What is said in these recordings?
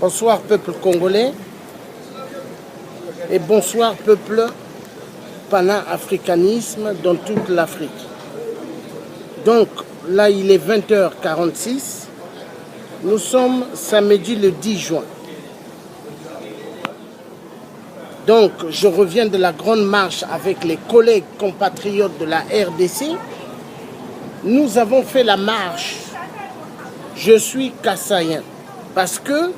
Bonsoir peuple congolais et bonsoir peuple panafricanisme dans toute l'Afrique. Donc là il est 20h46, nous sommes samedi le 10 juin. Donc je reviens de la grande marche avec les collègues compatriotes de la RDC. Nous avons fait la marche Je suis Kassaïen parce que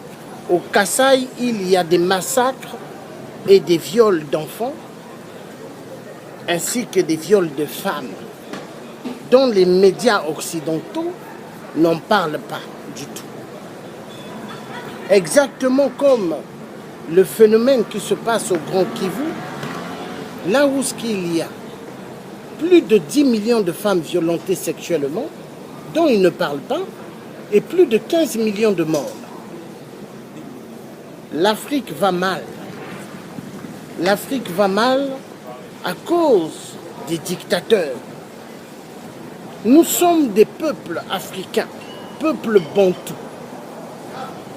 au Kasaï, il y a des massacres et des viols d'enfants, ainsi que des viols de femmes, dont les médias occidentaux n'en parlent pas du tout. Exactement comme le phénomène qui se passe au Grand Kivu, là où il y a plus de 10 millions de femmes violentées sexuellement, dont ils ne parlent pas, et plus de 15 millions de morts. L'Afrique va mal. L'Afrique va mal à cause des dictateurs. Nous sommes des peuples africains, peuples bantous.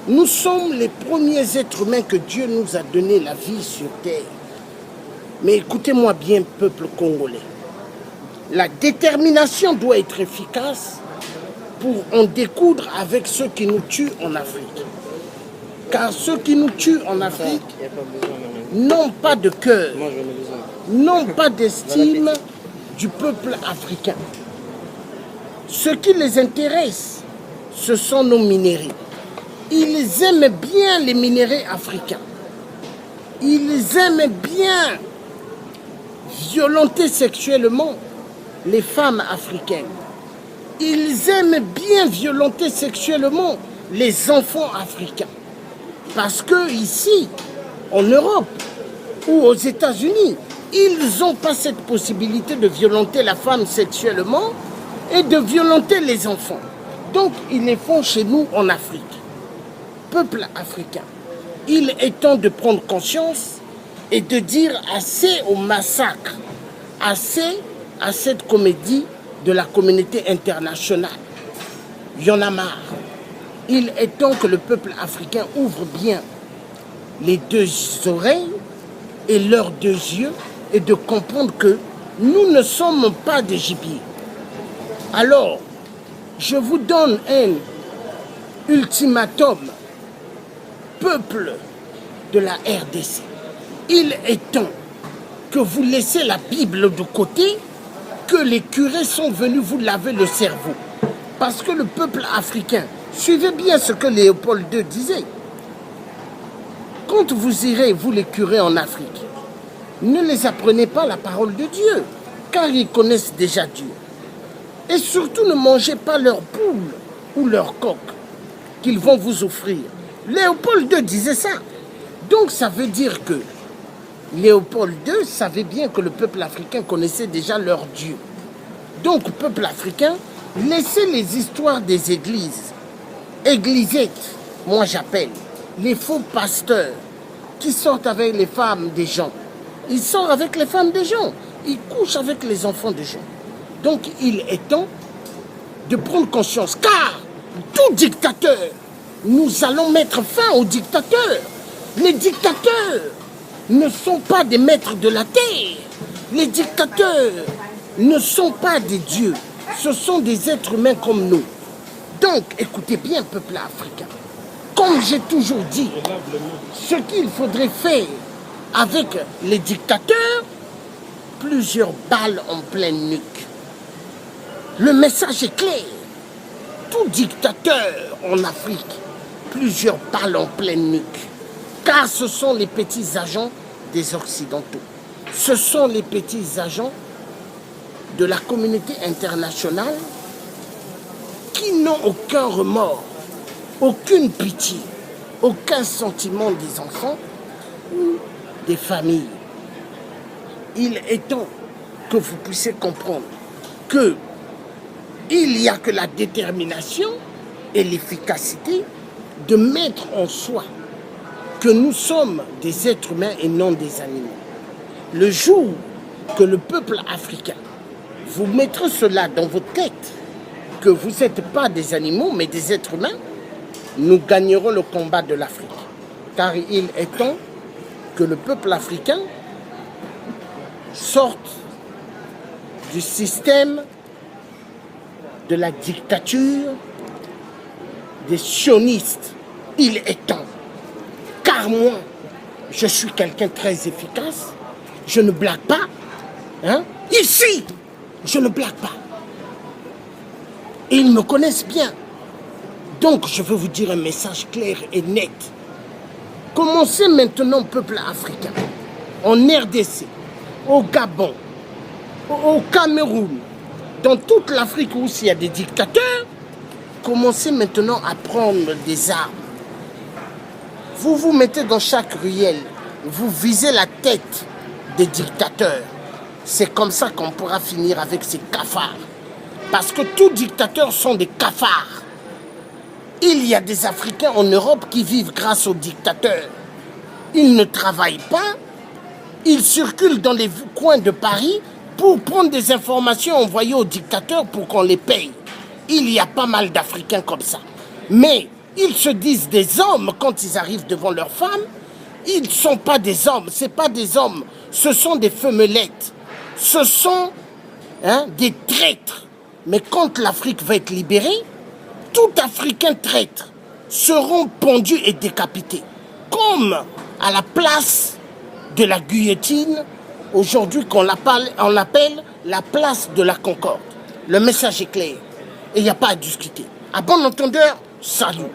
Nous sommes les premiers êtres humains que Dieu nous a donné la vie sur terre. Mais écoutez-moi bien, peuple congolais. La détermination doit être efficace pour en découdre avec ceux qui nous tuent en Afrique. Car ceux qui nous tuent en Afrique n'ont pas de cœur, n'ont pas d'estime du peuple africain. Ce qui les intéresse, ce sont nos minéraux. Ils aiment bien les minéraux africains. Ils aiment bien violenter sexuellement les femmes africaines. Ils aiment bien violenter sexuellement les enfants africains. Parce que ici, en Europe ou aux États-Unis, ils n'ont pas cette possibilité de violenter la femme sexuellement et de violenter les enfants. Donc, ils les font chez nous en Afrique. Peuple africain, il est temps de prendre conscience et de dire assez au massacre, assez à cette comédie de la communauté internationale. Il y en a marre. Il est temps que le peuple africain ouvre bien les deux oreilles et leurs deux yeux et de comprendre que nous ne sommes pas des gibiers. Alors, je vous donne un ultimatum, peuple de la RDC. Il est temps que vous laissez la Bible de côté, que les curés sont venus vous laver le cerveau. Parce que le peuple africain, suivez bien ce que Léopold II disait. Quand vous irez, vous les curés en Afrique, ne les apprenez pas la parole de Dieu, car ils connaissent déjà Dieu. Et surtout, ne mangez pas leurs poules ou leurs coqs qu'ils vont vous offrir. Léopold II disait ça. Donc ça veut dire que Léopold II savait bien que le peuple africain connaissait déjà leur Dieu. Donc, peuple africain, laissez les histoires des églises. Églisettes, moi j'appelle, les faux pasteurs qui sortent avec les femmes des gens. Ils sortent avec les femmes des gens. Ils couchent avec les enfants des gens. Donc, il est temps de prendre conscience. Car, tout dictateur, nous allons mettre fin aux dictateurs. Les dictateurs ne sont pas des maîtres de la terre. Les dictateurs ne sont pas des dieux. Ce sont des êtres humains comme nous. Donc, écoutez bien, peuple africain. Comme j'ai toujours dit, ce qu'il faudrait faire avec les dictateurs, plusieurs balles en pleine nuque. Le message est clair. Tout dictateur en Afrique, plusieurs balles en pleine nuque. Car ce sont les petits agents des Occidentaux. Ce sont les petits agents de la communauté internationale qui n'ont aucun remords, aucune pitié, aucun sentiment des enfants ou des familles. Il est temps que vous puissiez comprendre que il n'y a que la détermination et l'efficacité de mettre en soi que nous sommes des êtres humains et non des animaux. Le jour que le peuple africain, vous mettrez cela dans votre tête, que vous n'êtes pas des animaux mais des êtres humains, nous gagnerons le combat de l'Afrique. Car il est temps que le peuple africain sorte du système de la dictature des sionistes. Il est temps. Car moi, je suis quelqu'un de très efficace. Je ne blague pas. Hein? Ici, je ne blague pas. Et ils me connaissent bien. Donc, je veux vous dire un message clair et net. Commencez maintenant, peuple africain, en RDC, au Gabon, au Cameroun, dans toute l'Afrique où il y a des dictateurs, commencez maintenant à prendre des armes. Vous vous mettez dans chaque ruelle, vous visez la tête des dictateurs. C'est comme ça qu'on pourra finir avec ces cafards. Parce que tous dictateurs sont des cafards. Il y a des Africains en Europe qui vivent grâce aux dictateurs. Ils ne travaillent pas, ils circulent dans les coins de Paris pour prendre des informations envoyées aux dictateurs pour qu'on les paye. Il y a pas mal d'Africains comme ça. Mais ils se disent des hommes quand ils arrivent devant leurs femmes. Ils ne sont pas des hommes, ce n'est pas des hommes, ce sont des femelettes. Ce sont des traîtres. Mais quand l'Afrique va être libérée, tout Africain traître seront pendus et décapités. Comme à la place de la guillotine, aujourd'hui qu'on l'appelle la place de la Concorde. Le message est clair et il n'y a pas à discuter. À bon entendeur, salut.